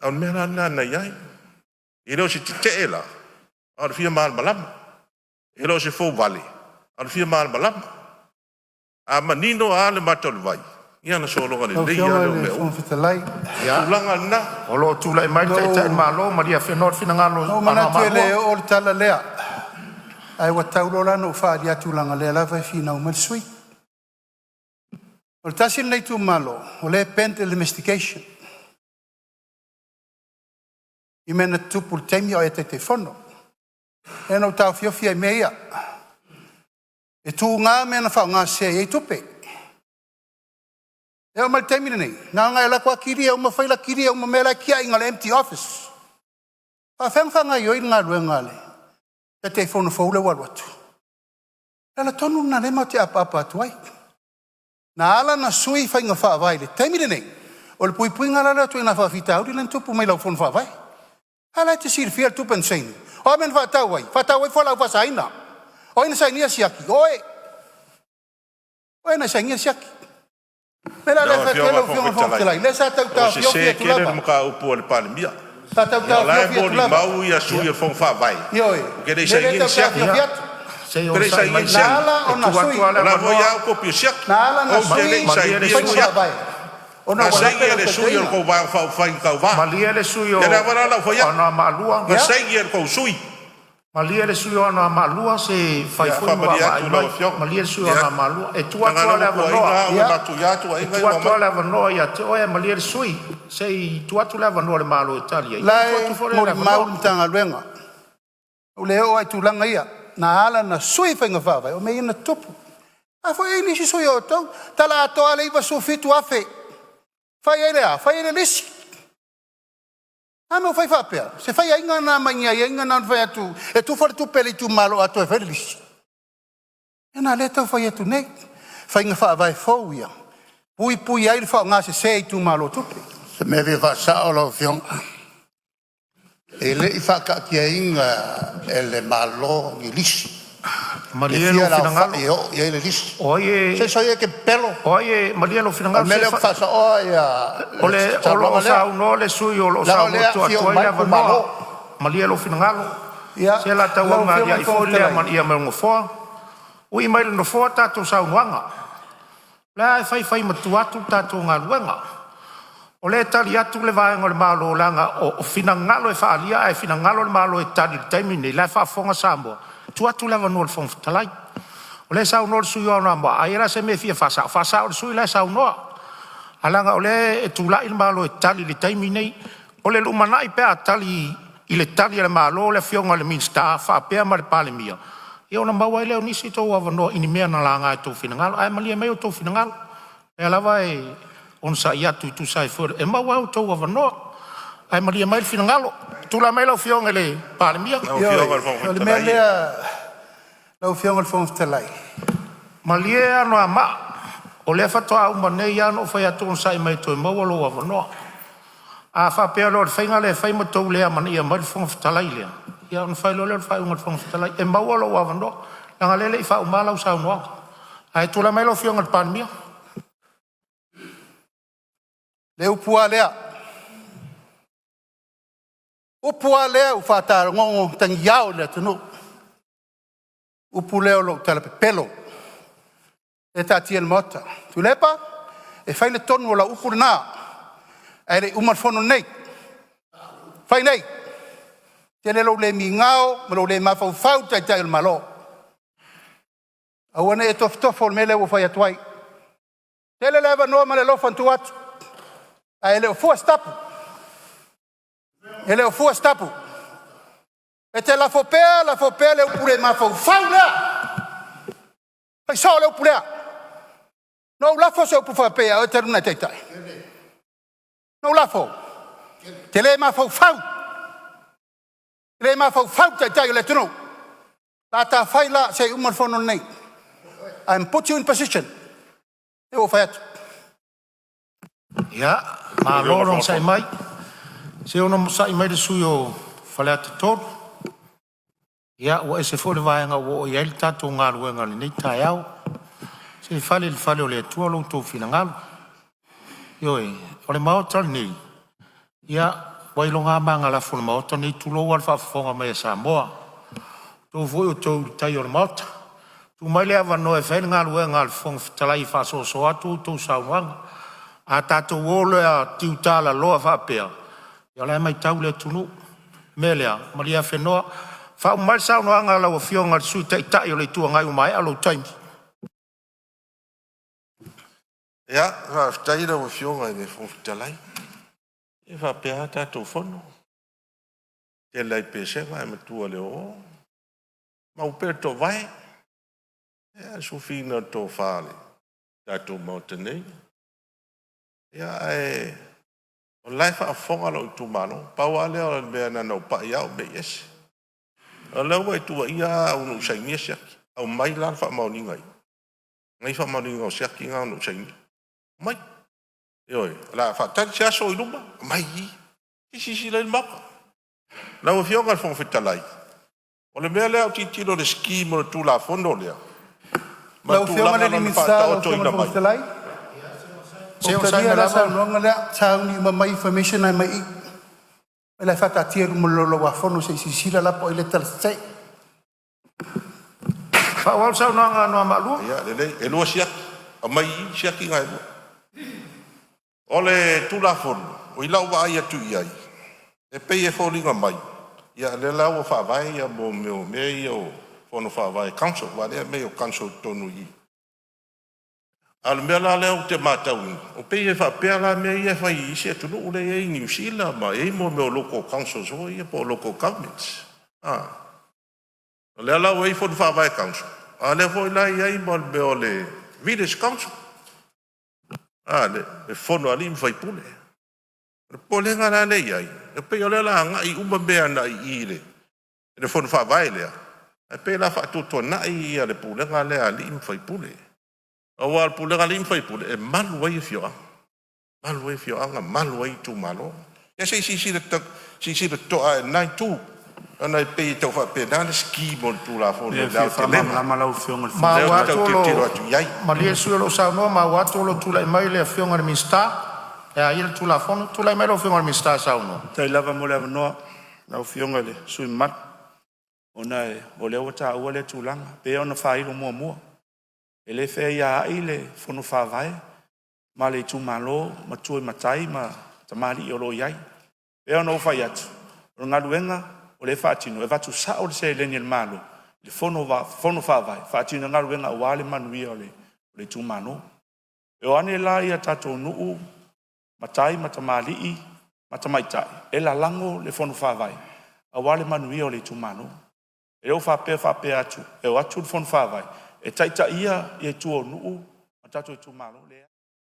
Au mea na iai. I reo si te e la. Au fia maal malama. I reo si Fonofaavae. Au fia maal malama. A manino a le matolu vai. Ia na solonga le lei a leo mea u. Tulanga na. Olo tula e mai tai malo maria fenor finangalo. No mana tu le o le tala lea. Ai wa taulo la no fa dia tulanga le la vai fina o mal sui. O tasin nei tu malo, o le pent investigation. I mena tupu temi o e te fono. E no tau fiofia mea. E tu ngā mena whao ngā se e tupe. E o mal temi nei. Nā ngā e la kua kiri e o ma whaila kiri e o ma mela kia i ngā le empty office. Pa whengwhanga i oi ngā lue ngā le. E te fono whaule waluatu. E la tonu na le ma te apa atu ai. Nā ala na sui whainga Fonofaavae le temi nei. O le pui ngā lala tu ina whawhita auri len tupu mai lau Fonofaavae. Ala te sir fia tupe nseini. O men whatau ai whalau whasaina. O ina sainia siaki. O ina sainia siaki. Mela le whakelo fionga whaktelai. Le sa tau tau fiofia tu lava. O se se mga upu o le palemia. Sa tau tau fiofia tu lava. Mau ia sui o Fonofaavae. Ioi. Kere sainia siaki. Kere sainia siaki. Nala o na sui. Ola voi au kopio siaki. Nala na sui. Fonofaavae. Na sei le sui o ko va fa fa in ka va. Malia le sui o. Era para la foia. Ana malua. Na sei le ko sui. Malia le sui o ana malua se fai foi Malia le sui o ana malua. E tua le vanoa. Na tu ya tu ai vai ma. Tua le vanoa ya te oe Malia le sui. Se tua le vanoa le malo Italia. Lai mo mau tanga luenga. O le o ai tu langa ia. Na ala na sui whainga Fonofaavae. O me ina tupu. A foi ele si sui o tau. Tala atoa le iwa so fitu afe. Fai ele lisi. Ame o fai whapea. Se fai ainga na mainga, ainga na whai atu. E tu whare tu pele tu malo atu e whare lisi. E nā le tau whai atu nei. Whai ngā Fonofaavae fau ia. Pui ai le whao ngā se tu malo tupe. Se me vi whasa o lau fionga. E le i whaka kia inga e le malo i lisi. Malia lo finangalo. Ia le lisi. Oye. Se soia ke pelo. Oye, Malia lo finangalo. Mele whasa o ia. Ole o sao no le sui o lo sao mo tu atu ia vano. Malia lo finangalo. Se la tau nga ia i folia man ia me ngofoa. Ui mai no foa tatu sao wanga. La fai matu atu tatu nga luenga. Ole tali atu le vai ngol malo langa o finangalo e faalia e finangalo le malo e tali taimini la fa fonga sambo. Tu atu lava no le Fonofaavae. O le sao no le sui o na ma. Ai era se me fia fasa o le sui la sao no. Alanga o le e tula il malo e tali le taimi nei. O le lumana i pea tali i le tali le malo le fionga le minsta fa pea ma le palemia. E ona maua ele o nisi tau avanoa ini mea na langa e tau finangalo. Ai Malia mai o tau finangalo. E alava e on sa iatu i tu sai fure. E maua o tau avanoa. Ai Malia mai le finangalo. Tula mai lau fionga le palemia. Le mea lea lau fionga le Fonofaavae. Malia no ama. O le fatoa uma nei ano fai atu on sai mai toi maua lo avanoa. A whapea lo le whainga le whai matou lea mana ia mai le Fonofaavae lea. Ia on whai lo le whai unga le Fonofaavae. E maua lo avanoa. Langa lele i wha umalau sa unoa. Ai tula mai lau fionga le palemia. Le upua lea. Upua lea u whatara ngongo tangi iao lea tunu. Upu leo lo talape pelo. E tatia le mota. Tu lepa? E whai le tonu o la upu na. E le umarfono nei. Whai nei. Te le lo le mi ngao, ma lo le mawhau tai le malo. Awane e tofo me le o whai atuai. Te le lewa noa ma le lofan tu atu. E le o fua stapu. Ele o fua stapu. E te la fopea le upule mafau. Fau lea. Pai sao le upulea. No lafo se upu whapea o te runa teitai. No lafo. Te le mafau fau. Te le mafau fau teitai o le tunu. La ta whai la se umarfono nei. I'm put you in position. E o whai atu. Ia, ma lorong sai mai. Se ona mosai mai le sui o whale ate tōru. Ia, ua e se fōle vāenga o i aile tātou ngā ruenga le nei tai au. Se whale o le atua lo tō whina ngālu. Ioi, o le mao tali nei. Ia, wailonga manga la funa maota ni tulo wal whaafonga mai Samoa. Tō voi o tō tai o le maota. Tū mai lea wano e whain ngā lua ngā le whong talai whaasoso atu tō sauanga. A tātou wole a tiutala loa whaapea. Ia lea mai tau lea tunu. Me lea, maria whenoa. Whao mai sauanga la o fionga le sui tai tai o le tua ngai o mai alo taimi. Ia, whaftaira o fionga i me whong talai. E whaapea tātou whono. Te lai pesenga e matua le o. Mau pēr tō vai. Ia, sufina tō whāle. Tātou mauta nei. Ia, o lai whaafonga lo i tū mano. Pau ale o mea nanau pa iau me yes. O lau e tua ia au no usainia siaki. Au mai lan whaamau ni ngai. Ngai whaamau ni ngau siaki ngau no usainia. Mai. Ioi, la whaatari se aso i luma. Mai i. Sisi lai maka. Lau e fionga le whongwhitalai. O le mea lea o titiro le ski mo le tūla fono lea. Lau fionga le limisa o fionga le whongwhitalai. O taria la sa unuanga lea, tau ni mai information ai mai i. E lai whatatia rumo lolo wa fono se sisira la po i le talasei. Whawal sa unuanga noa malua. Ia, lelei, e lua siaki. A mai i siaki ngai lua. O le tūla fono, o i lau wa ai atu i ai. E pei e fōlinga mai. Ia le lau o Fonofaavae ia mo meo mei o Fonofaavae Council, wa lea mei o Council tonu i. Al mea la leo te mātau ni. O pei e whapea la mea ia whai isi e tunu ule e New Zealand, ma e mo meo local councils o ia po local governments. Lea lau e Fonofaavae Council. A lea fo ila i ai mo meo le Village Council. Le fono ali mwhai pule. Po le ngana nei ai. E pei o le la ngai uma mea na i le. E le Fonofaavae lea. E pei la whaatotoa na i le pule ngā lea ali mwhai pule. O wal pule ngā li mwhai pule. E malu ai e fioa. Malu ai e fioa anga. Malu ai tu malo. E se sisi le toa e nai tu. Ana e pei tau whapea nā le ski mo le tūla fono. E fia whamama malau fionga. Ma watolo. Ma lia sui lo sa noa. Ma watolo tula i mai le fionga le minsta. E a ila tula fono. Tula i mai lo fionga le minsta sa uno. Tai lava mo le avanoa. Lau fionga le sui mat. Ona e o le wata ua le tūlanga. Pe ona whailo mua mua. E le whea ia ai le Fonofaavae. Ma le tu malo. Ma tue matai. Ma tamari i olo iai. Pe ona o whai atu. O ngā luenga. O le whaatino, e watu sa o le se leni le malo, le Fonofaavae, whaatino ngā ruenga o wale manuia o le tūmano. E o ane la ia tatou nuu, matai, matamali'i, matamaitai, e la lango le Fonofaavae, a wale manuia o le tūmano. E o whapea atu, e o atu le Fonofaavae, e taita ia i e tuo nuu, ma tatou tūmano lea.